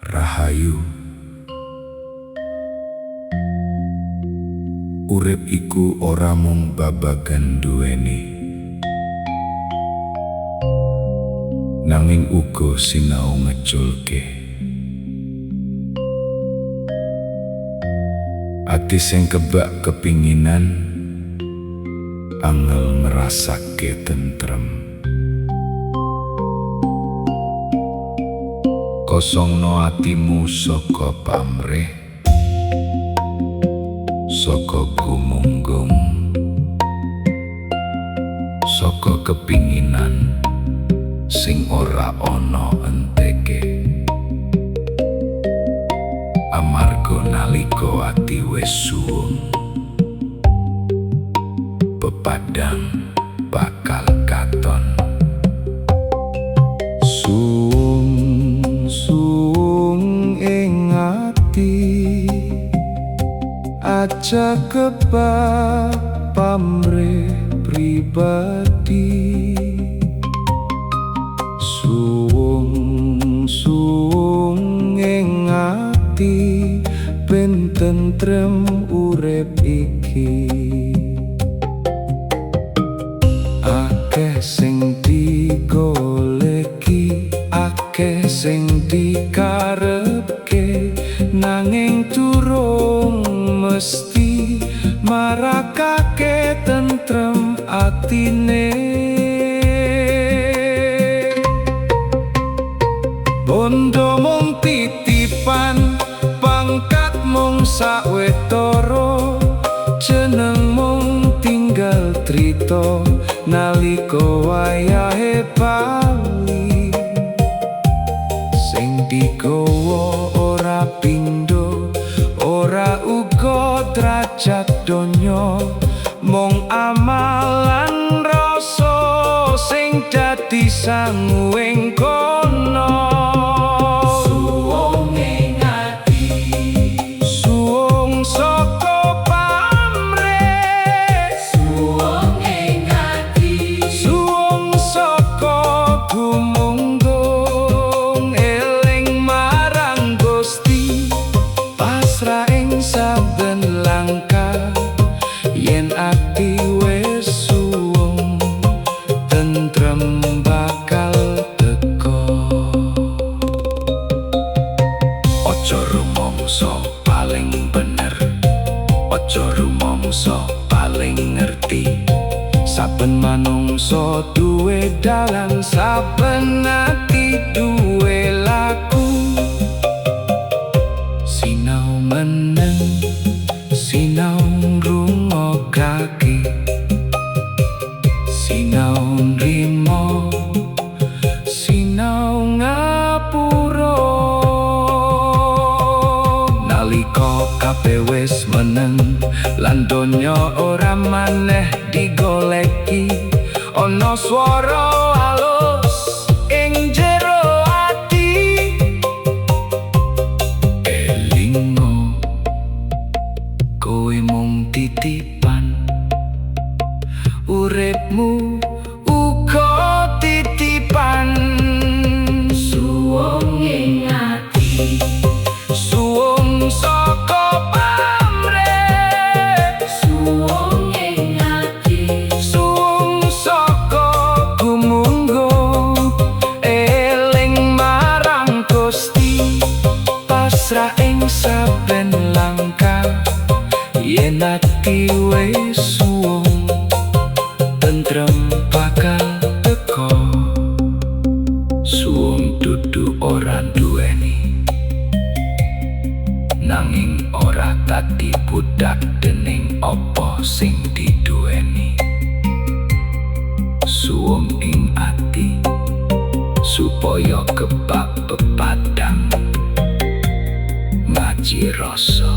Rahayu. Urip iku ora mung babagan duweni, nanging uga sinau ngeculke. Ati sing kebak kepinginan, angel ngrasake tentrem. Kosongno atimu saka pamrih, saka gumunggung, saka kepinginan sing ora ana enteke. Amarga nalika ati wis suwung, pepadang bakal katon. Suwung ing ati, aja kebak pamrih pribadi. Suwung ing ati, ben tentrem urip iki. Akeh sing digoleki, akeh sing dikarepke, nanging durung mesti marakake tentrem atine. Bondo mung titipan, pangkat mung sawetara, jeneng mung tinggal trita nalika wayahe bali. Sing digawa ora pindho, ora uga derajat donya, mung amal lan rasa sing dadi sangu ing kono. Suwung ing ati, suwung saka pamrih, suwung ing ati, suwung saka gumunggung, eling marang Gusti, pasrah ing saben langkah. Yen ati wis suwung, tentrem bakal teka. Aja rumangsa paling bener, aja rumangsa paling ngerti. Saben manungsa duwe dalan, saben ati duwe laku. Sinau meneng, sinau ngrungokake, sinau nrimo, sinau ngapura. Nalika kabeh wis meneng lan donya ora maneh digoleki, ana swara alus ing jero ati. Elingo, kowe mung titipan, uripmu uga titipan. Suwung ing ati, suwung saka pamrih, suwung ing ati, suwung saka gumunggung, eling marang Gusti, pasrah ing saben langkah. Yen ati wis suwung, tentrem bakal teka. Suwung dudu ora duweni, nanging ora dadi budak dening apa sing diduweni. Suwung ing ati, supaya kebak pepadang, ngaji rasa,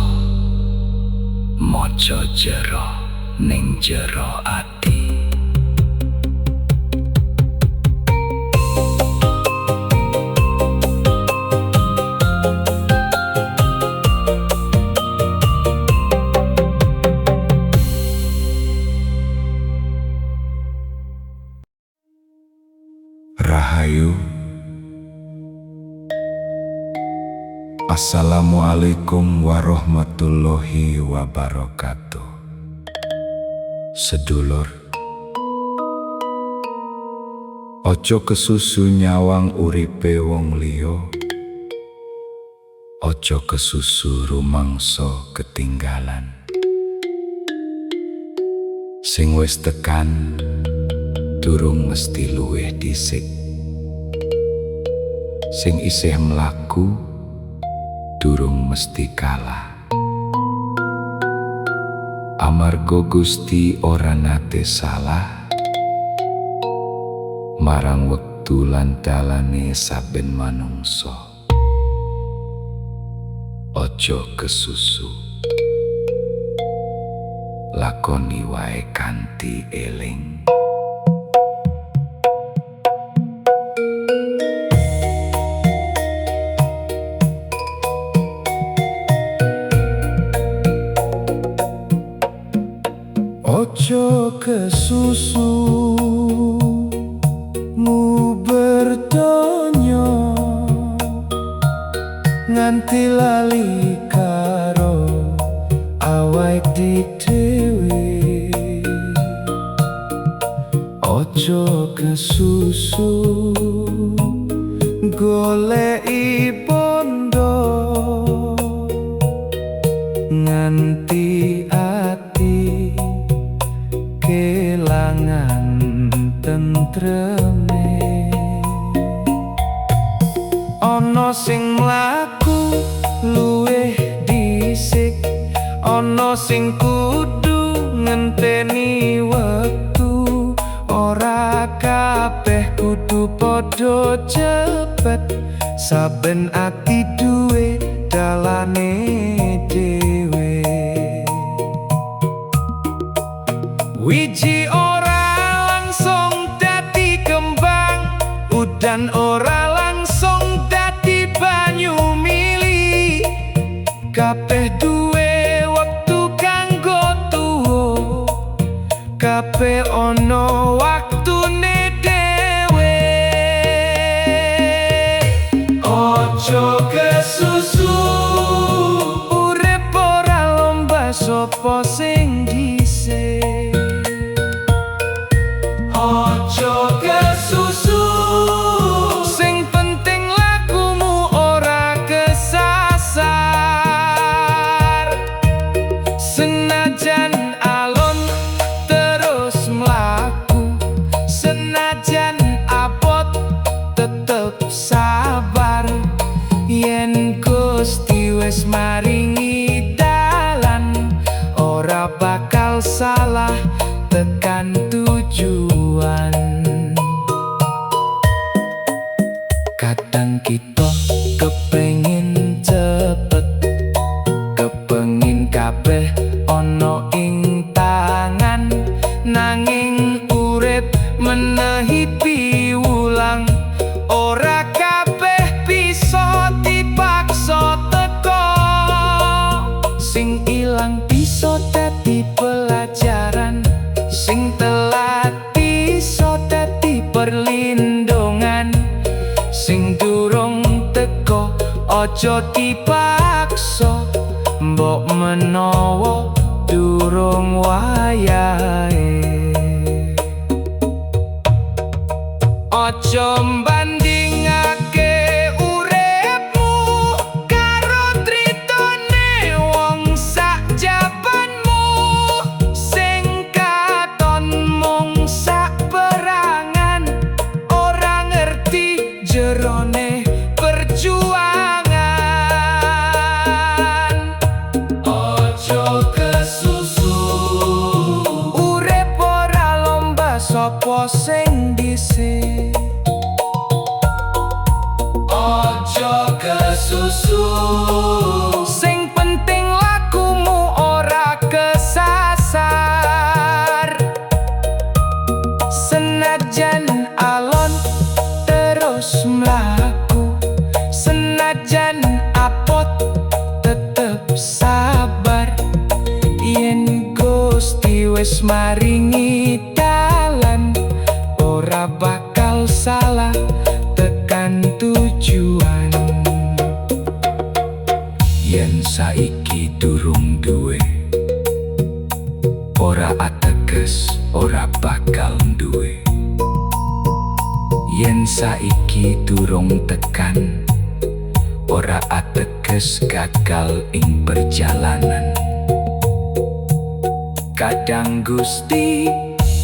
maca jero ning jero ati. Rahayu. Assalamualaikum warahmatullahi wabarakatuh. Sedulur, ojo kesusu nyawang uripe wong liya, ojo kesusu rumangsa ketinggalan. Sing wis tekan durung mesti luwih dhisik, sing isih mlaku durung mesti kalah. Amarga Gusti ora nate salah marang wektu lan dalane saben manungsa. Ojo kesusu, lakoni wae kanthi eling. Ojo kesusu mu berdonya nganti lali karo awake dhewe. Ojo kesusu goleki bondo nganti ati kelangan tentreme. Ana sing mlaku luwih dhisik, ana sing kudu ngenteni wektu. Ora kabeh kudu padha cepet, saben ati duwe dalane dhewe. Wiji ora langsung dadi kembang, udan ora langsung dadi banyu mili. Kabeh duwe wektu kanggo tuwa, kabeh ana waktune dhewe. Ojo kesusu, urip ora lomba sapa sing dhisik. Ojo kesusu, sing penting lakumu ora kesasar. Senajan alon terus mlaku, senajan abot tetep sabar. Yen Gusti wis maringi dalan, ora bakal salah tekan tujuan. Kadang kita kepengin cepet, kepengin kabeh ana ing tangan, nanging urip menehi piwulang. Ora kabeh bisa dipaksa teko, sing ilang bisa dadi pelajaran, sing telat bisa dadi perlindungan. Sing durung teko ojo dipaksa, mbok menawa durung wayahe. Ojo mbandingake uripmu karo tritone wong sak jabanmu, sing katon mung sak perangan, ora ngerti jerone perjuangan. Ojo kesusu, urip ora lomba sapa sing dhisik. Ojo kesusu, sing penting lakumu ora kesasar. Senajan alon terus mlaku, senajan apot tetep sabar. Yen Gusti wis maringi dalan, ora bakal salah tekan tujuan. saiki durung duwe, ora ateges ora bakal duwe. Yen saiki durung tekan, ora ateges gagal ing perjalanan. Kadang Gusti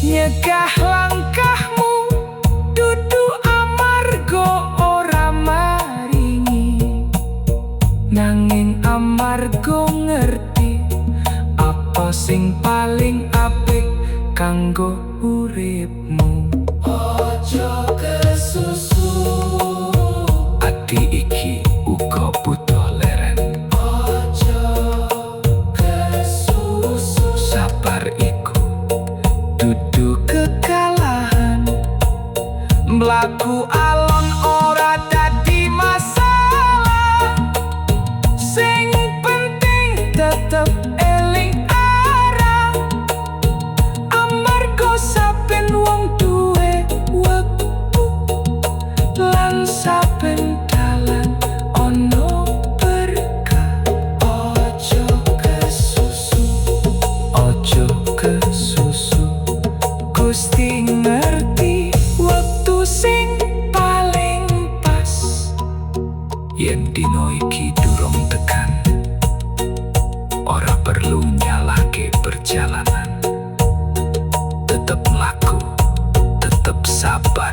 nyegah langkahmu, dudu amarga ora maringi, nanging amarga ngerti apa sing paling apik kanggo uripmu. Ojo kesusu, ati iki uga butuh leren. Ojo kesusu, sabar iku dudu kekalahan. Mlaku alon ora dadi masalah, sing penting tetep eling arah. Amarga saben wong duwe wektu, lan saben dalan ono berkah. Ojo kesusu, ojo kesusu, Gusti ngerti wektu sing paling pas. Yen dino iki durung tekan, ora perlu nyalahke perjalanan. Tetep mlaku, tetep sabar,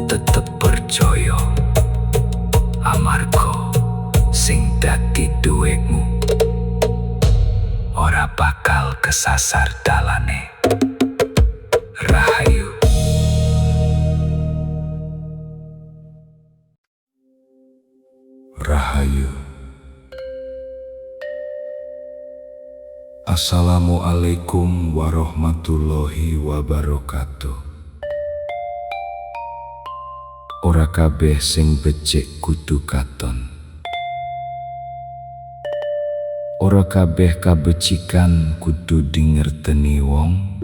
tetep percaya, amarga sing dadi duwekmu ora bakal kesasar dalane. Rahayu. Rahayu. Assalamualaikum warahmatullahi wabarakatuh. Ora kabeh sing becik kudu katon. Ora kabeh kabecikan kudu dingerteni wong.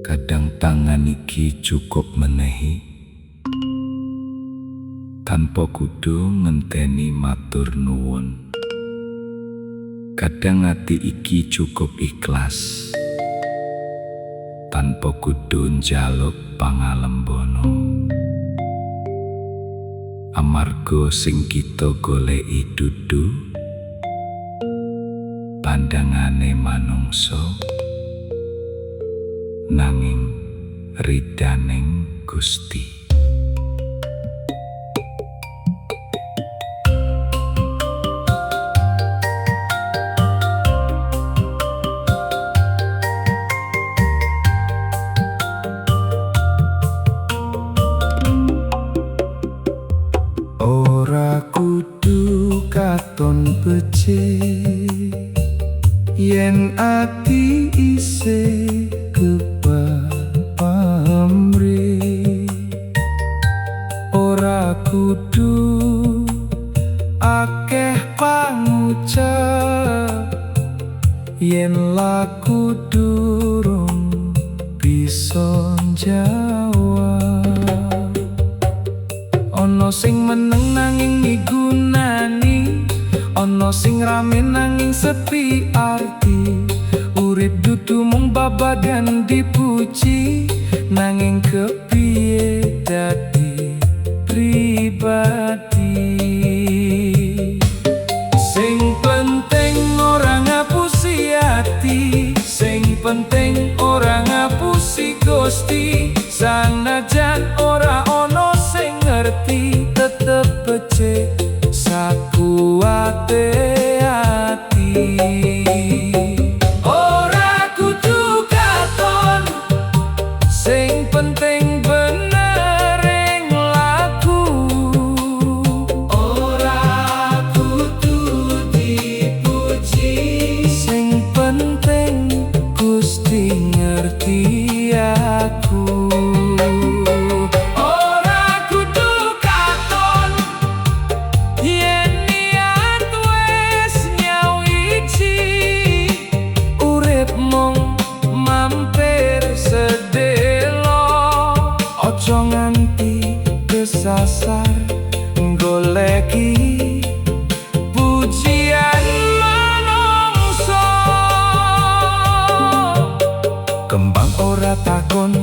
Kadang tangan iki cukup menehi, tanpa kudu ngenteni matur nuwun. Kadang ati iki cukup ikhlas, tanpa kudu njaluk pangalembono. Amarga sing kita goleki dudu pandangane manungsa, nanging ridaning Gusti. Ora kudu katon becik, yen ati isih kepamrih. Ora kudu akeh pangucap, yen laku durung bisa njawab. Ono sing meneng nanging migunani, ono sing rame nanging sepi arti. Urip dudu mung babagan dipuji, nanging kepiye dadi pribadi. Sing penting ora ngapusi ati, sing penting ora ngapusi Gusti. Sanajan ora ono sing ngerti, tetep becik sakuwate ati. Ora kudu katon, sing penting bener ing laku. Ora kudu dipuji, sing penting Gusti ngerti aku. Ojo nganti kesasar goleki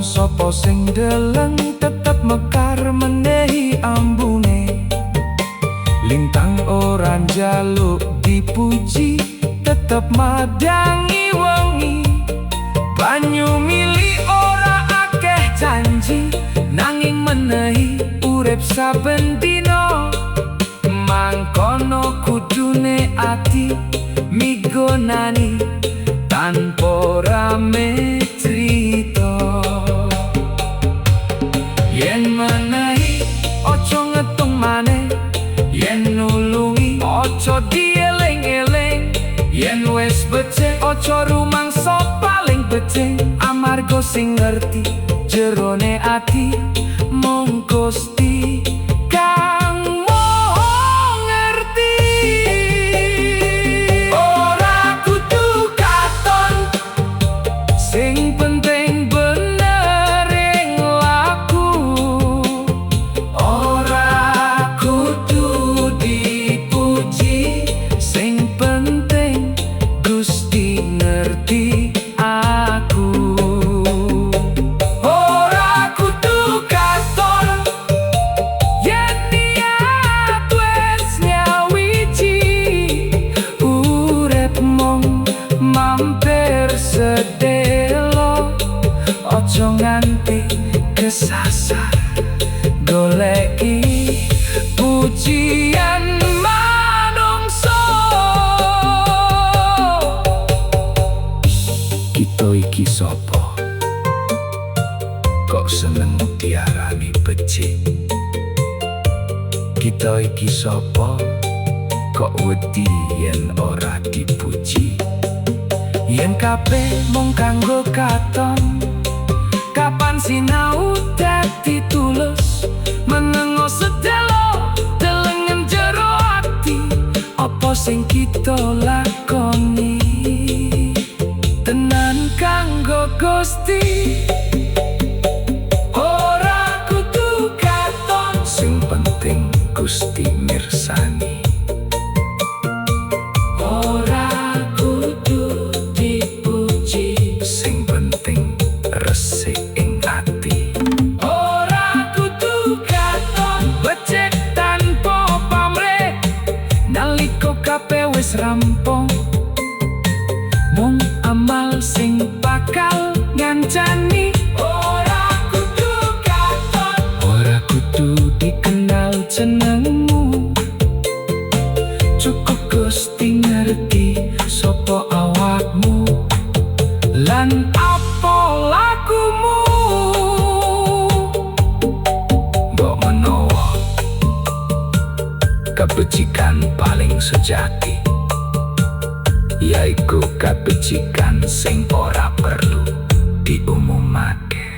Sopo sing deleng tetep mekar menehi ambune. Lintang ora njaluk dipuji, tetep madangi wengi. Banyu mili ora akeh janji, nanging menehi urip saben dina. Mangkono kudune ati migonani tanpa rame crita. Yen menehi ojo ngetung maneh, yen nulungi ojo dieling-eling. Yen wis becik ojo rumangsa paling becik, amarga sing ngerti jerone ati mung Gusti kang moho ngerti. Ora kudu katon, sing penting bener ing laku. Ora kudu dipuji, sing penting Gusti ngerti aku. Ora kudu katon, yen niat wis nyawiji. Urip mung mampir sedelo, ojo nganti kesasar goleki pujian manungsa. Kita iki sapa? Kok seneng diarani becik? Kita iki sapa? Kok wedi yen ora dipuji? Yen kabeh mung kanggo katon, kapan sinau dadi tulus? Menengo sedelo delengen jero ati, apa sing kita lakoni tenan kanggo Gusti. Ora kudu katon, sing penting Gusti mirsani. Ora kudu dipuji, sing penting resik ing ati. Ora kudu katon, becik tanpa pamrih. Nalika kabeh wis rampung, mung amal sing bakal ngancani. Ora kudu katon, ora kudu dikenal jenengmu. Cukup Gusti ngerti sapa awakmu lan apa lakumu. Mbok menawa kabecikan paling sejati, yaiku kabecikan sing ora perlu diumumake.